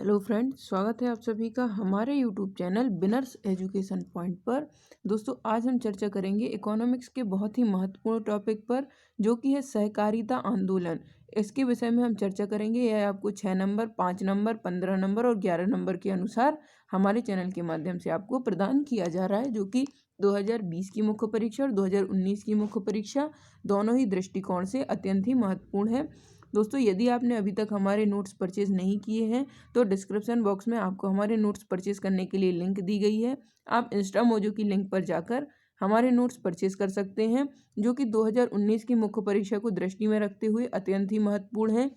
Hello friends, स्वागत है आप सभी का हमारे यूट्यूब चैनल बिनर्स एजुकेशन पॉइंट पर। दोस्तों, आज हम चर्चा करेंगे इकोनॉमिक्स के बहुत ही महत्वपूर्ण टॉपिक पर, जो कि है सहकारिता आंदोलन। इसके विषय में हम चर्चा करेंगे। यह आपको 6 नंबर, 5 नंबर, 15 नंबर और 11 नंबर के अनुसार हमारे चैनल के माध्यम से आपको प्रदान किया जा रहा है, जो कि 2020 की मुख्य परीक्षा और 2019 की मुख्य परीक्षा दोनों ही दृष्टिकोण से अत्यंत ही महत्वपूर्ण है। दोस्तों, यदि आपने अभी तक हमारे नोट्स परचेज नहीं किए हैं तो डिस्क्रिप्शन बॉक्स में आपको हमारे नोट्स परचेज करने के लिए लिंक दी गई है। आप इंस्टा मोजो की लिंक पर जाकर हमारे नोट्स परचेज कर सकते हैं, जो कि 2019 की मुख्य परीक्षा को दृष्टि में रखते हुए अत्यंत ही महत्वपूर्ण है।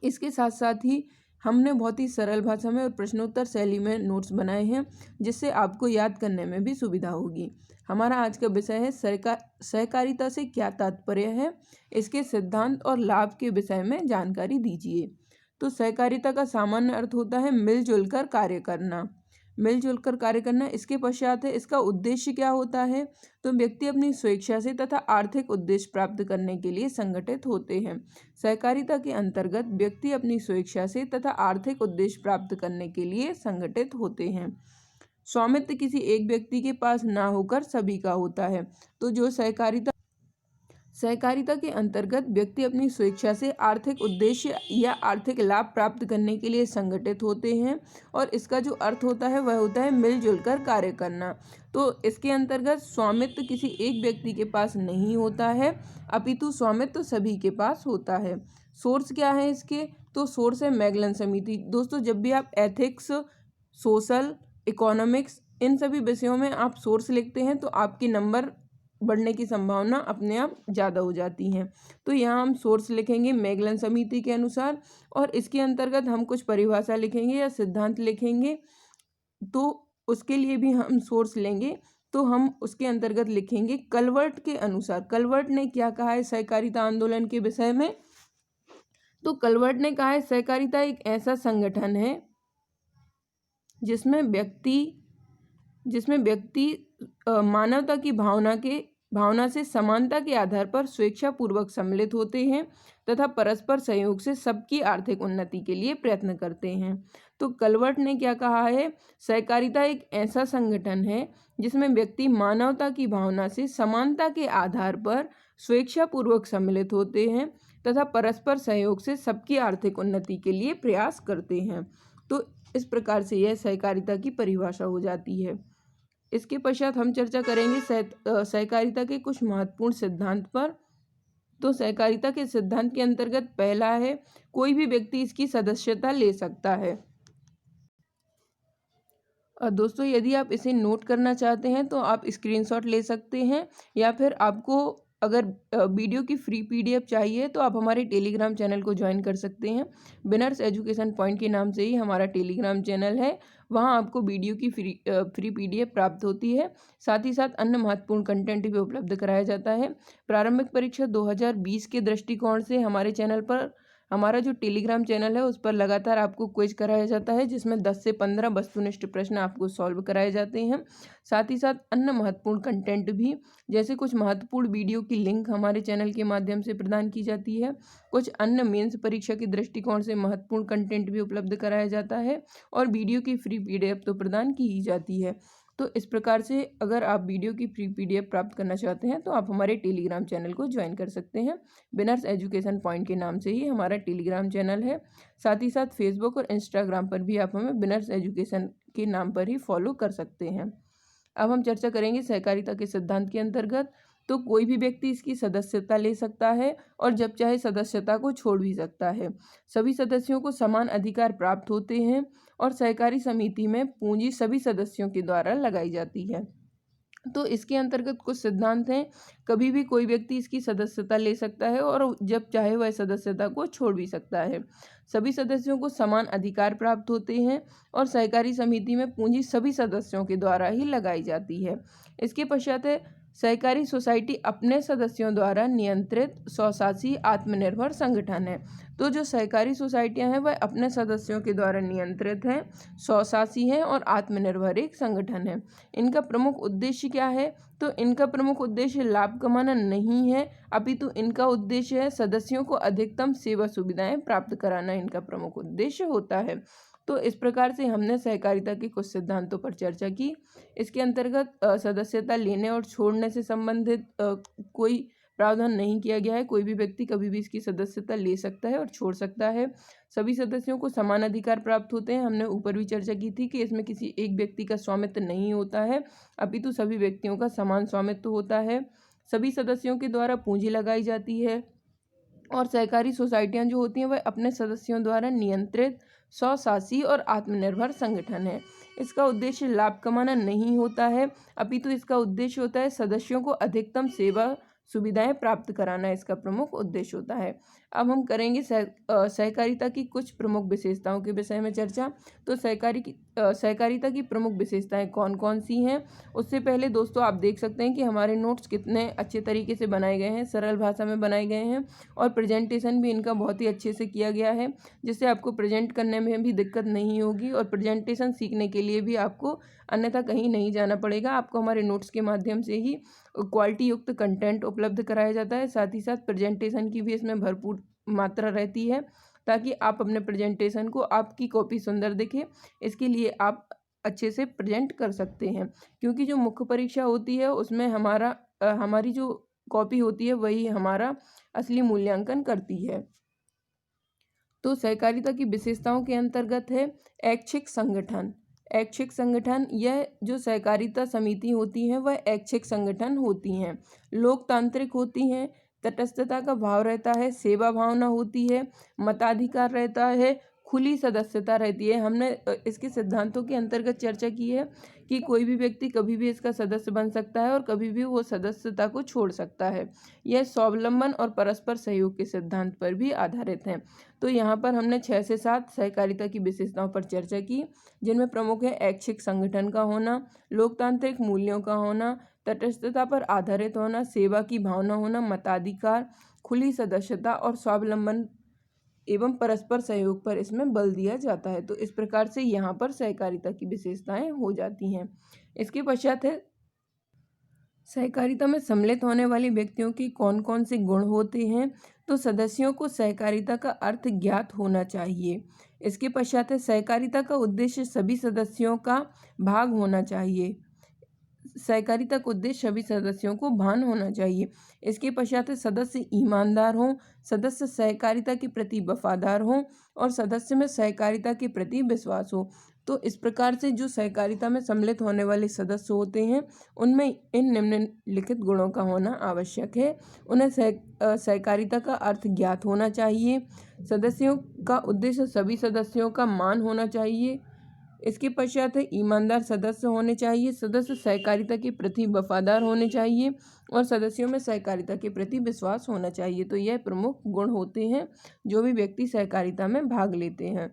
इसके साथ साथ ही हमने बहुत ही सरल भाषा में और प्रश्नोत्तर शैली में नोट्स बनाए हैं, जिससे आपको याद करने में भी सुविधा होगी। हमारा आज का विषय है सहकारिता से क्या तात्पर्य है, इसके सिद्धांत और लाभ के विषय में जानकारी दीजिए। तो सहकारिता का सामान्य अर्थ होता है मिलजुल कर कार्य करना। मिलजुल कर कार्य करना। इसके पश्चात है इसका उद्देश्य क्या होता है। तो व्यक्ति अपनी स्वेच्छा से तथा आर्थिक उद्देश्य प्राप्त करने के लिए संगठित होते हैं। सहकारिता के अंतर्गत व्यक्ति अपनी स्वेच्छा से तथा आर्थिक उद्देश्य प्राप्त करने के लिए संगठित होते हैं। स्वामित्व किसी एक व्यक्ति के पास ना होकर सभी का होता है। तो जो सहकारिता के अंतर्गत व्यक्ति अपनी स्वेच्छा से आर्थिक उद्देश्य या आर्थिक लाभ प्राप्त करने के लिए संगठित होते हैं, और इसका जो अर्थ होता है वह होता है मिलजुल कर कार्य करना। तो इसके अंतर्गत स्वामित्व किसी एक व्यक्ति के पास नहीं होता है, अपितु स्वामित्व सभी के पास होता है। सोर्स क्या है इसके। तो सोर्स है मैगलन समिति। दोस्तों, जब भी आप एथिक्स, सोशल, इकोनॉमिक्स इन सभी विषयों में आप सोर्स लिखते हैं तो आपके नंबर बढ़ने की संभावना अपने आप ज़्यादा हो जाती है। तो यहाँ हम सोर्स लिखेंगे मैगलन समिति के अनुसार, और इसके अंतर्गत हम कुछ परिभाषा लिखेंगे या सिद्धांत लिखेंगे। तो उसके लिए भी हम सोर्स लेंगे। तो हम उसके अंतर्गत लिखेंगे कलवर्ट के अनुसार। कलवर्ट ने क्या कहा है सहकारिता आंदोलन के विषय में। तो कलवर्ट ने कहा है सहकारिता एक ऐसा संगठन है जिसमें व्यक्ति मानवता की भावना से समानता के आधार पर स्वेच्छा पूर्वक सम्मिलित होते हैं तथा परस्पर सहयोग से सबकी आर्थिक उन्नति के लिए प्रयत्न करते हैं। तो कलवर्ट ने क्या कहा है, सहकारिता एक ऐसा संगठन है जिसमें व्यक्ति मानवता की भावना से समानता के आधार पर स्वेच्छा पूर्वक सम्मिलित होते हैं तथा परस्पर सहयोग से सबकी आर्थिक उन्नति के लिए प्रयास करते हैं। तो इस प्रकार से यह सहकारिता की परिभाषा हो जाती है। इसके पश्चात हम चर्चा करेंगे सहकारिता के कुछ महत्वपूर्ण सिद्धांत पर। तो सहकारिता के सिद्धांत के अंतर्गत पहला है कोई भी व्यक्ति इसकी सदस्यता ले सकता है। दोस्तों, यदि आप इसे नोट करना चाहते हैं तो आप स्क्रीनशॉट ले सकते हैं, या फिर आपको अगर वीडियो की फ्री पीडीएफ चाहिए तो आप हमारे टेलीग्राम चैनल को ज्वाइन कर सकते हैं। बिनर्स एजुकेशन पॉइंट के नाम से ही हमारा टेलीग्राम चैनल है। वहां आपको वीडियो की फ्री पीडीएफ प्राप्त होती है। साथ ही साथ अन्य महत्वपूर्ण कंटेंट भी उपलब्ध कराया जाता है। प्रारंभिक परीक्षा 2020 के दृष्टिकोण से हमारे चैनल पर, हमारा जो टेलीग्राम चैनल है उस पर लगातार आपको क्विज कराया जाता है, जिसमें 10 से 15 वस्तुनिष्ठ प्रश्न आपको सॉल्व कराए जाते हैं। साथ ही साथ अन्य महत्वपूर्ण कंटेंट भी, जैसे कुछ महत्वपूर्ण वीडियो की लिंक हमारे चैनल के माध्यम से प्रदान की जाती है। कुछ अन्य मेंस परीक्षा के दृष्टिकोण से महत्वपूर्ण कंटेंट भी उपलब्ध कराया जाता है, और वीडियो की फ्री पीडीएफ तो प्रदान की ही जाती है। तो इस प्रकार से अगर आप वीडियो की फ्री पीडीएफ प्राप्त करना चाहते हैं तो आप हमारे टेलीग्राम चैनल को ज्वाइन कर सकते हैं। बिनर्स एजुकेशन पॉइंट के नाम से ही हमारा टेलीग्राम चैनल है। साथ ही साथ फेसबुक और इंस्टाग्राम पर भी आप हमें बिनर्स एजुकेशन के नाम पर ही फॉलो कर सकते हैं। अब हम चर्चा करेंगे सहकारिता के सिद्धांत के अंतर्गत। तो कोई भी व्यक्ति इसकी सदस्यता ले सकता है और जब चाहे सदस्यता को छोड़ भी सकता है। सभी सदस्यों को समान अधिकार प्राप्त होते हैं, और सहकारी समिति में पूंजी सभी सदस्यों के द्वारा लगाई जाती है। तो इसके अंतर्गत कुछ सिद्धांत हैं। कभी भी कोई व्यक्ति इसकी सदस्यता ले सकता है और जब चाहे वह सदस्यता को छोड़ भी सकता है। सभी सदस्यों को समान अधिकार प्राप्त होते हैं, और सहकारी समिति में पूंजी सभी सदस्यों के द्वारा ही लगाई जाती है। इसके पश्चात है सहकारी सोसाइटी अपने सदस्यों द्वारा नियंत्रित स्वशासी आत्मनिर्भर संगठन है। तो जो सहकारी सोसाइटियां हैं वह अपने सदस्यों के द्वारा नियंत्रित हैं, स्वशासी हैं और आत्मनिर्भर एक संगठन है। इनका प्रमुख उद्देश्य क्या है। तो इनका प्रमुख उद्देश्य लाभ कमाना नहीं है, अपितु इनका उद्देश्य है सदस्यों को अधिकतम सेवा सुविधाएं प्राप्त कराना। इनका प्रमुख उद्देश्य होता है। तो इस प्रकार से हमने सहकारिता के कुछ सिद्धांतों पर चर्चा की। इसके अंतर्गत सदस्यता लेने और छोड़ने से संबंधित कोई प्रावधान नहीं किया गया है। कोई भी व्यक्ति कभी भी इसकी सदस्यता ले सकता है और छोड़ सकता है। सभी सदस्यों को समान अधिकार प्राप्त होते हैं। हमने ऊपर भी चर्चा की थी कि इसमें किसी एक व्यक्ति का स्वामित्व नहीं होता है, अपितु सभी व्यक्तियों का समान स्वामित्व होता है। सभी सदस्यों के द्वारा पूंजी लगाई जाती है और सहकारी सोसाइटियां जो होती हैं वह अपने सदस्यों द्वारा नियंत्रित, स्वशासी और आत्मनिर्भर संगठन है। इसका उद्देश्य लाभ कमाना नहीं होता है, अपितु इसका उद्देश्य होता है सदस्यों को अधिकतम सेवा सुविधाएं प्राप्त कराना, इसका प्रमुख उद्देश्य होता है। अब हम करेंगे सहकारिता की कुछ प्रमुख विशेषताओं के विषय में चर्चा। तो सहकारिता की प्रमुख विशेषताएं कौन कौन सी हैं। उससे पहले दोस्तों आप देख सकते हैं कि हमारे नोट्स कितने अच्छे तरीके से बनाए गए हैं, सरल भाषा में बनाए गए हैं और प्रेजेंटेशन भी इनका बहुत ही अच्छे से किया गया है, जिससे आपको प्रेजेंट करने में भी दिक्कत नहीं होगी और प्रेजेंटेशन सीखने के लिए भी आपको अन्यथा कहीं नहीं जाना पड़ेगा। आपको हमारे नोट्स के माध्यम से ही क्वालिटी युक्त कंटेंट उपलब्ध कराया जाता है। साथ ही साथ प्रेजेंटेशन की भी इसमें भरपूर मात्रा रहती है, ताकि आप अपने प्रेजेंटेशन को, आपकी कॉपी सुंदर दिखे, इसके लिए आप अच्छे से प्रेजेंट कर सकते हैं। क्योंकि जो मुख्य परीक्षा होती है उसमें हमारी जो कॉपी होती है वही हमारा असली मूल्यांकन करती है। तो सहकारिता की विशेषताओं के अंतर्गत है ऐच्छिक संगठन। ऐच्छिक संगठन, यह जो सहकारिता समिति होती हैं वह ऐच्छिक संगठन होती हैं, लोकतांत्रिक होती हैं, तटस्थता का भाव रहता है, सेवा भावना होती है, मताधिकार रहता है, खुली सदस्यता रहती है। हमने इसके सिद्धांतों के अंतर्गत चर्चा की है कि कोई भी व्यक्ति कभी भी इसका सदस्य बन सकता है और कभी भी वो सदस्यता को छोड़ सकता है। यह स्वावलंबन और परस्पर सहयोग के सिद्धांत पर भी आधारित है। तो यहाँ पर हमने 6 से 7 सहकारिता की विशेषताओं पर चर्चा की, जिनमें प्रमुख है ऐच्छिक संगठन का होना, लोकतांत्रिक मूल्यों का होना, तटस्थता पर आधारित होना, सेवा की भावना होना, मताधिकार, खुली सदस्यता और स्वावलंबन एवं परस्पर सहयोग पर इसमें बल दिया जाता है। तो इस प्रकार से यहाँ पर सहकारिता की विशेषताएं हो जाती हैं। इसके पश्चात है सहकारिता में सम्मिलित होने वाले व्यक्तियों के कौन कौन से गुण होते हैं। तो सदस्यों को सहकारिता का अर्थ ज्ञात होना चाहिए। इसके पश्चात है सहकारिता का उद्देश्य सभी सदस्यों का भाग होना चाहिए। सहकारिता का उद्देश्य सभी सदस्यों को भान होना चाहिए। इसके पश्चात सदस्य ईमानदार हों, सदस्य सहकारिता के प्रति वफादार हों और सदस्य में सहकारिता के प्रति विश्वास हो। तो इस प्रकार से जो सहकारिता में सम्मिलित होने वाले सदस्य होते हैं उनमें इन निम्नलिखित गुणों का होना आवश्यक है। उन्हें सहकारिता का अर्थ ज्ञात होना चाहिए। सदस्यों का उद्देश्य सभी सदस्यों का मान होना चाहिए। इसके पश्चात है ईमानदार सदस्य होने चाहिए। सदस्य सहकारिता के प्रति वफादार होने चाहिए और सदस्यों में सहकारिता के प्रति विश्वास होना चाहिए। तो यह प्रमुख गुण होते हैं जो भी व्यक्ति सहकारिता में भाग लेते हैं।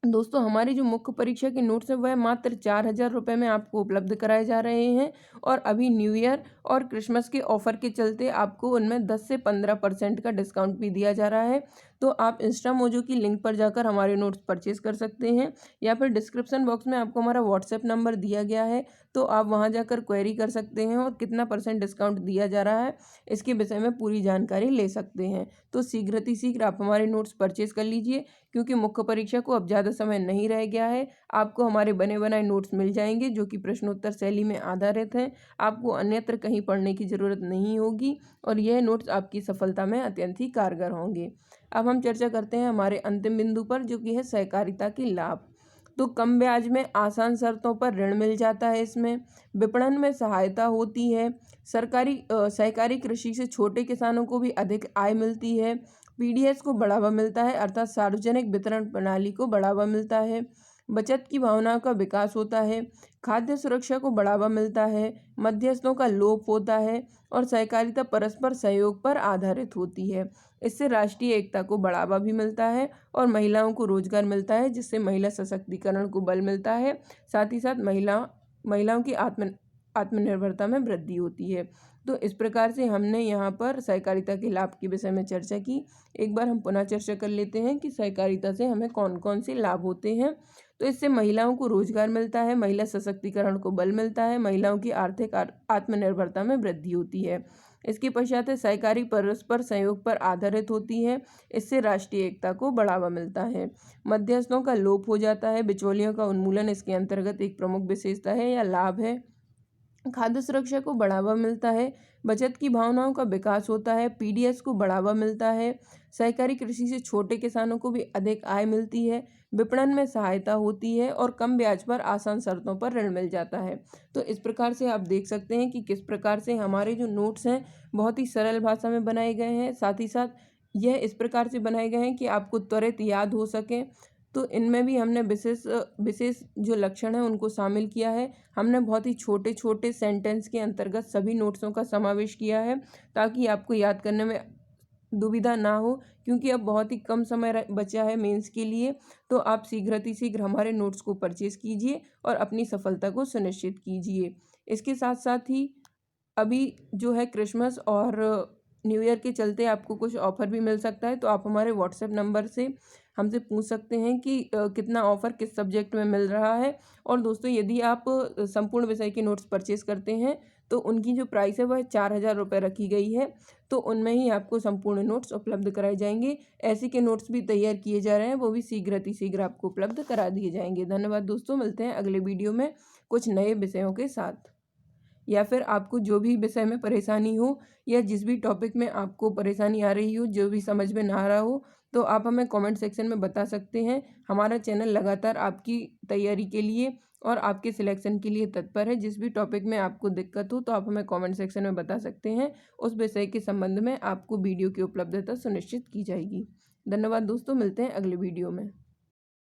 दोस्तों हमारी जो मुख्य परीक्षा के नोट्स हैं वह मात्र 4,000 रुपये में आपको उपलब्ध कराए जा रहे हैं और अभी न्यू ईयर और क्रिसमस के ऑफर के चलते आपको उनमें 10 से 15% का डिस्काउंट भी दिया जा रहा है। तो आप इंस्टा मोजो की लिंक पर जाकर हमारे नोट्स परचेज कर सकते हैं या फिर डिस्क्रिप्शन बॉक्स में आपको हमारा व्हाट्सएप नंबर दिया गया है, तो आप वहां जाकर क्वेरी कर सकते हैं और कितना % डिस्काउंट दिया जा रहा है इसके विषय में पूरी जानकारी ले सकते हैं। तो शीघ्र आप हमारे नोट्स परचेज कर लीजिए, क्योंकि मुख्य परीक्षा को अब ज़्यादा समय नहीं रह गया है। आपको हमारे बने बनाए नोट्स मिल जाएंगे जो कि प्रश्नोत्तर शैली में आधारित हैं। आपको अन्यत्र कहीं पढ़ने की ज़रूरत नहीं होगी और यह नोट्स आपकी सफलता में अत्यंत ही कारगर होंगे। अब हम चर्चा करते हैं हमारे अंतिम बिंदु पर, जो कि है सहकारिता के लाभ। तो कम ब्याज में आसान शर्तों पर ऋण मिल जाता है। इसमें विपणन में सहायता होती है। सहकारी कृषि से छोटे किसानों को भी अधिक आय मिलती है। पीडीएस को बढ़ावा मिलता है, अर्थात सार्वजनिक वितरण प्रणाली को बढ़ावा मिलता है। बचत की भावना का विकास होता है। खाद्य सुरक्षा को बढ़ावा मिलता है। मध्यस्थों का लोप होता है और सहकारिता परस्पर सहयोग पर आधारित होती है। इससे राष्ट्रीय एकता को बढ़ावा भी मिलता है और महिलाओं को रोजगार मिलता है, जिससे महिला सशक्तिकरण को बल मिलता है। साथ ही साथ महिलाओं की आत्मनिर्भरता में वृद्धि होती है। तो इस प्रकार से हमने यहाँ पर सहकारिता के लाभ के विषय में चर्चा की। एक बार हम पुनः चर्चा कर लेते हैं कि सहकारिता से हमें कौन कौन से लाभ होते हैं। तो इससे महिलाओं को रोजगार मिलता है, महिला सशक्तिकरण को बल मिलता है, महिलाओं की आर्थिक आत्मनिर्भरता में वृद्धि होती है। इसके पश्चात है सहकारी परस्पर सहयोग पर आधारित होती है। इससे राष्ट्रीय एकता को बढ़ावा मिलता है। मध्यस्थों का लोप हो जाता है। बिचौलियों का उन्मूलन इसके अंतर्गत एक प्रमुख विशेषता है या लाभ है। खाद्य सुरक्षा को बढ़ावा मिलता है। बचत की भावनाओं का विकास होता है। पीडीएस को बढ़ावा मिलता है। सहकारी कृषि से छोटे किसानों को भी अधिक आय मिलती है। विपणन में सहायता होती है और कम ब्याज पर आसान शर्तों पर ऋण मिल जाता है। तो इस प्रकार से आप देख सकते हैं कि किस प्रकार से हमारे जो नोट्स हैं बहुत ही सरल भाषा में बनाए गए हैं। साथ ही साथ यह इस प्रकार से बनाए गए हैं कि आपको त्वरित याद हो सके। तो इनमें भी हमने विशेष विशेष जो लक्षण हैं उनको शामिल किया है। हमने बहुत ही छोटे छोटे सेंटेंस के अंतर्गत सभी नोट्सों का समावेश किया है ताकि आपको याद करने में दुविधा ना हो, क्योंकि अब बहुत ही कम समय बचा है मेंस के लिए। तो आप शीघ्र हमारे नोट्स को परचेज कीजिए और अपनी सफलता को सुनिश्चित कीजिए। इसके साथ साथ ही अभी जो है क्रिसमस और न्यू ईयर के चलते आपको कुछ ऑफ़र भी मिल सकता है। तो आप हमारे व्हाट्सएप नंबर से हमसे पूछ सकते हैं कि कितना ऑफ़र किस सब्जेक्ट में मिल रहा है। और दोस्तों यदि आप संपूर्ण विषय के नोट्स परचेज़ करते हैं तो उनकी जो प्राइस है वह 4000 रुपये रखी गई है। तो उनमें ही आपको संपूर्ण नोट्स उपलब्ध कराए जाएंगे। ऐसे के नोट्स भी तैयार किए जा रहे हैं, वो भी शीघ्र आपको उपलब्ध करा दिए जाएंगे। धन्यवाद दोस्तों, मिलते हैं अगले वीडियो में कुछ नए विषयों के साथ। या फिर आपको जो भी विषय में परेशानी हो या जिस भी टॉपिक में आपको परेशानी आ रही हो, जो भी समझ में ना आ रहा हो, तो आप हमें कमेंट सेक्शन में बता सकते हैं। हमारा चैनल लगातार आपकी तैयारी के लिए और आपके सिलेक्शन के लिए तत्पर है। जिस भी टॉपिक में आपको दिक्कत हो तो आप हमें कमेंट सेक्शन में बता सकते हैं। उस विषय के संबंध में आपको वीडियो की उपलब्धता सुनिश्चित की जाएगी। धन्यवाद दोस्तों, मिलते हैं अगले वीडियो में।